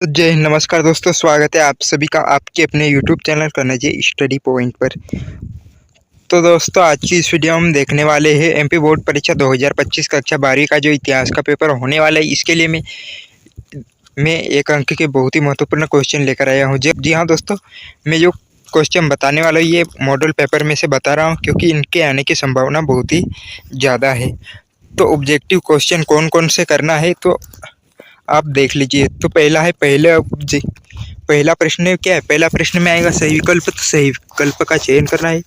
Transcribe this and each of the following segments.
जय हिंद, नमस्कार दोस्तों, स्वागत है आप सभी का आपके अपने यूट्यूब चैनल कर्नजी स्टडी पॉइंट पर। तो दोस्तों, आज की इस वीडियो में हम देखने वाले हैं एमपी बोर्ड परीक्षा 2025 कक्षा 12वीं का जो इतिहास का पेपर होने वाला है। इसके लिए मैं एक अंक के बहुत ही महत्वपूर्ण क्वेश्चन लेकर आया हूँ। जी हाँ दोस्तों, मैं जो क्वेश्चन बताने वाला हूँ ये मॉडल पेपर में से बता रहा हूँ, क्योंकि इनके आने की संभावना बहुत ही ज़्यादा है। तो ऑब्जेक्टिव क्वेश्चन कौन कौन से करना है तो आप देख लीजिए। तो पहला है पहला प्रश्न क्या है। पहला प्रश्न में आएगा सही विकल्प। तो सही विकल्प का चयन करना है।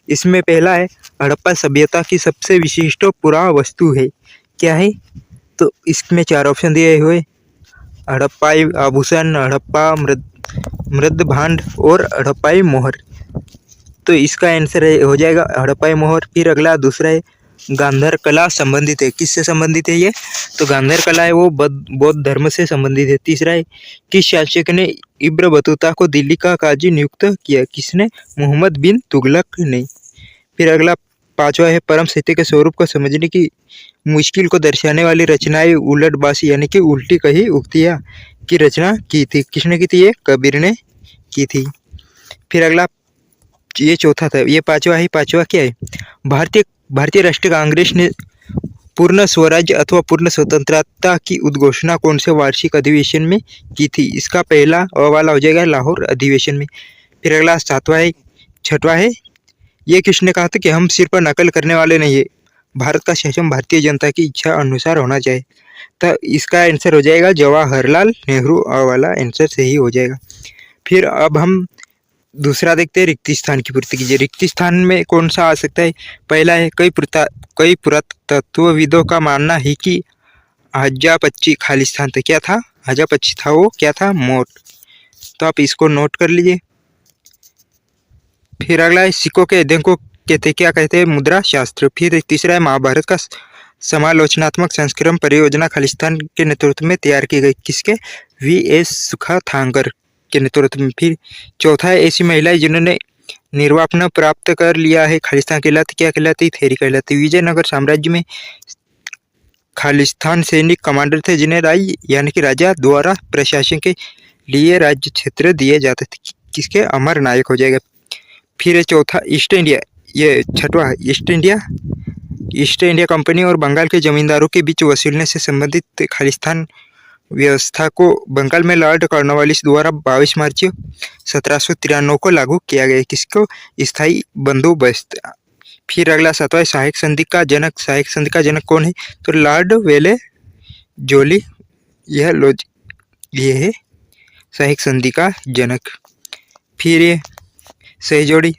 इसमें पहला है हड़प्पा सभ्यता की सबसे विशिष्ट पुरावस्तु है, क्या है। तो इसमें चार ऑप्शन दिए हुए, हड़प्पाई आभूषण, हड़प्पा मृद भांड और हड़प्पाई मोहर। तो इसका आंसर हो जाएगा हड़प्पाई मोहर। फिर अगला दूसरा है गांधार कला संबंधित है। किससे संबंधित है ये? तो गांधार कला है वो बौद्ध धर्म से संबंधित है। तीसरा है किस शासक ने इब्न बतूता को दिल्ली का काजी नियुक्त किया? किसने? मोहम्मद बिन तुगलक ने। फिर अगला पांचवा है परम सत्य के स्वरूप को समझने की मुश्किल को दर्शाने वाली रचनाएं उलटबासी यानी कि उल्टी कही उक्तियां की रचना की थी। किसने की थी? ये कबीर ने की थी। फिर अगला ये चौथा था, ये पांचवा क्या है? भारतीय राष्ट्रीय कांग्रेस ने पूर्ण स्वराज्य अथवा पूर्ण स्वतंत्रता की उद्घोषणा कौन से वार्षिक अधिवेशन में की थी? इसका पहला वाला हो जाएगा लाहौर अधिवेशन में। फिर अगला छठवा है ये किसने कहा था कि हम सिर पर नकल करने वाले नहीं है, भारत का शासन भारतीय जनता की इच्छा अनुसार होना चाहिए। तो इसका आंसर हो जाएगा जवाहरलाल नेहरू वाला आंसर सही हो जाएगा। फिर अब हम दूसरा देखते हैं रिक्त स्थान की पूर्ति कीजिए। रिक्त स्थान में कौन सा आ सकता है? पहला है कई पुरातत्वविदों का मानना है कि हजा पच्ची खाली स्थान था। क्या था? हजा पच्ची था वो क्या था? मोट। तो आप इसको नोट कर लीजिए। फिर अगला है सिक्कों के अध्ययन को क्या कहते हैं? मुद्रा शास्त्र। फिर तीसरा है महाभारत का समालोचनात्मक संस्करण परियोजना खालिस्तान के नेतृत्व में तैयार की गई। किसके? V.S. सुखाथांगर के नेतृत्व में। फिर चौथा है ऐसी महिलाएं जिन्होंने निर्वापन प्राप्त कर लिया है खालिस्तान कहलाती, क्या कहलाती? थेरी कहलाती। विजयनगर साम्राज्य में खालिस्तान सैनिक कमांडर थे जिन्हें राय यानी कि राजा द्वारा प्रशासन के लिए राज्य क्षेत्र दिए जाते थे। किसके? अमर नायक हो जाएगा। फिर चौथा ईस्ट इंडिया, ये छठवा ईस्ट इंडिया कंपनी और बंगाल के जमींदारों के बीच वसूलने से संबंधित खालिस्तान व्यवस्था को बंगाल में लॉर्ड कॉर्नवालिस द्वारा 22 मार्च 1793 को लागू किया गया। किसको? स्थायी बंदोबस्त। फिर अगला सातवां सहायक संधि का जनक कौन है? तो लॉर्ड वेले जोली ये है सहायक संधि का जनक। फिर ये सही जोड़ी,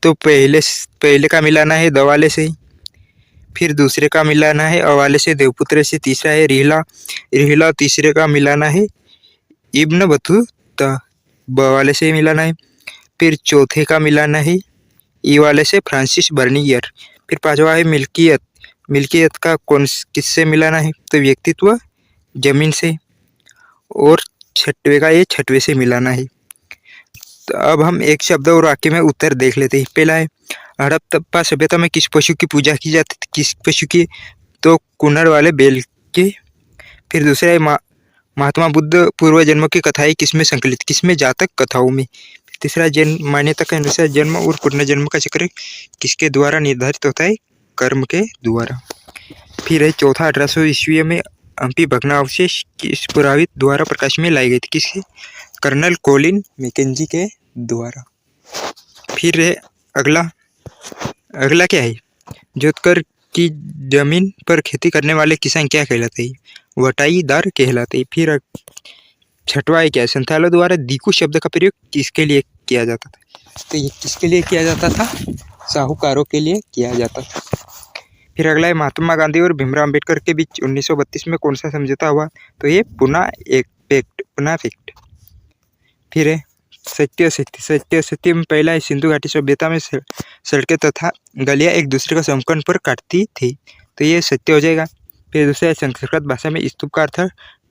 तो पहले का मिलाना है दवाले से, फिर दूसरे का मिलाना है अवाले से देवपुत्र से, तीसरा है रिहिला तीसरे का मिलाना है इब्न बतूता बवाले से मिलाना है, फिर चौथे का मिलाना है ई वाले से फ्रांसिस बर्नियर। फिर पांचवा है मिल्कियत का किससे मिलाना है? तो व्यक्तित्व जमीन से। और छठवे का ये छठवे से मिलाना है। तो अब हम एक शब्द और वाक्य में उत्तर देख लेते हैं। पहला है हड़प्पा सभ्यता में किस पशु की पूजा की जाती थी? किस पशु की? तो कुन्नड़ वाले बैल के। फिर दूसरा है महात्मा बुद्ध पूर्व जन्मों की कथाएं किसमें संकलित? किसमें? जातक कथाओं में। तीसरा जन्म मान्यता के अनुसार जन्म और पुनर्जन्म का चक्र किसके द्वारा निर्धारित होता है? कर्म के द्वारा। फिर है चौथा 1800 ईस्वी में हम्पी भग्नावशेष किस पुरावित द्वारा प्रकाश में लाई गई थी? किसके? कर्नल कोलिन मैकेंजी के द्वारा। फिर है अगला क्या है? जोतकर की जमीन पर खेती करने वाले किसान क्या कहलाते हैं? वटाईदार कहलाते हैं। फिर छठवा है क्या? संथालों द्वारा दीकू शब्द का प्रयोग किसके लिए किया जाता था? तो ये किसके लिए किया जाता था? साहूकारों के लिए किया जाता था। फिर अगला है महात्मा गांधी और भीमराव अम्बेडकर के बीच 1932 में कौन सा समझौता हुआ? तो ये पुना पैक्ट। फिर है सत्य में पहला है सिंधु घाटी सभ्यता में सड़कें तथा गलियां एक दूसरे को समकोण पर काटती थी। तो ये सत्य हो जाएगा। फिर दूसरा है संस्कृत भाषा में स्तूप का अर्थ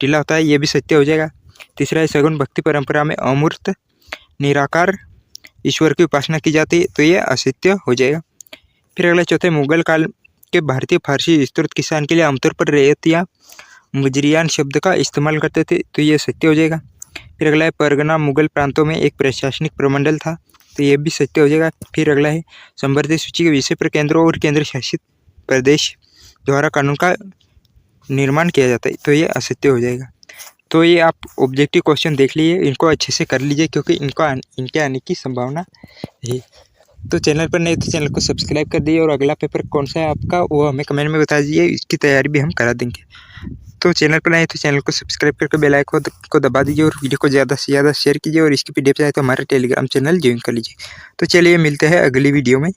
टीला होता है। ये भी सत्य हो जाएगा। तीसरा है सगुन भक्ति परंपरा में अमूर्त निराकार ईश्वर की उपासना की जाती है। तो ये असत्य हो जाएगा। फिर अगला चौथा मुगल काल के भारतीय फारसी विस्तृत किसान के लिए आमतौर पर रैयत या मुजरियान शब्द का इस्तेमाल करते थे, तो ये सत्य हो जाएगा। फिर अगला है परगना मुगल प्रांतों में एक प्रशासनिक प्रमंडल था, तो ये भी सत्य हो जाएगा। फिर अगला है संवर्धित सूची के विषय पर केंद्रों और केंद्र शासित प्रदेश द्वारा कानून का निर्माण किया जाता है, तो ये असत्य हो जाएगा। तो ये आप ऑब्जेक्टिव क्वेश्चन देख लीजिए, इनको अच्छे से कर लीजिए क्योंकि इनके आने की संभावना है। तो चैनल पर नहीं तो चैनल को सब्सक्राइब कर दीजिए और अगला पेपर कौन सा है आपका वो हमें कमेंट में बता दीजिए, इसकी तैयारी भी हम करा देंगे। तो चैनल पर नहीं तो चैनल को सब्सक्राइब करके बेल आइकन को दबा दीजिए और वीडियो को ज़्यादा से ज़्यादा शेयर कीजिए और इसकी PDF चाहे तो हमारे टेलीग्राम चैनल ज्वाइन कर लीजिए। तो चलिए मिलते हैं अगली वीडियो में।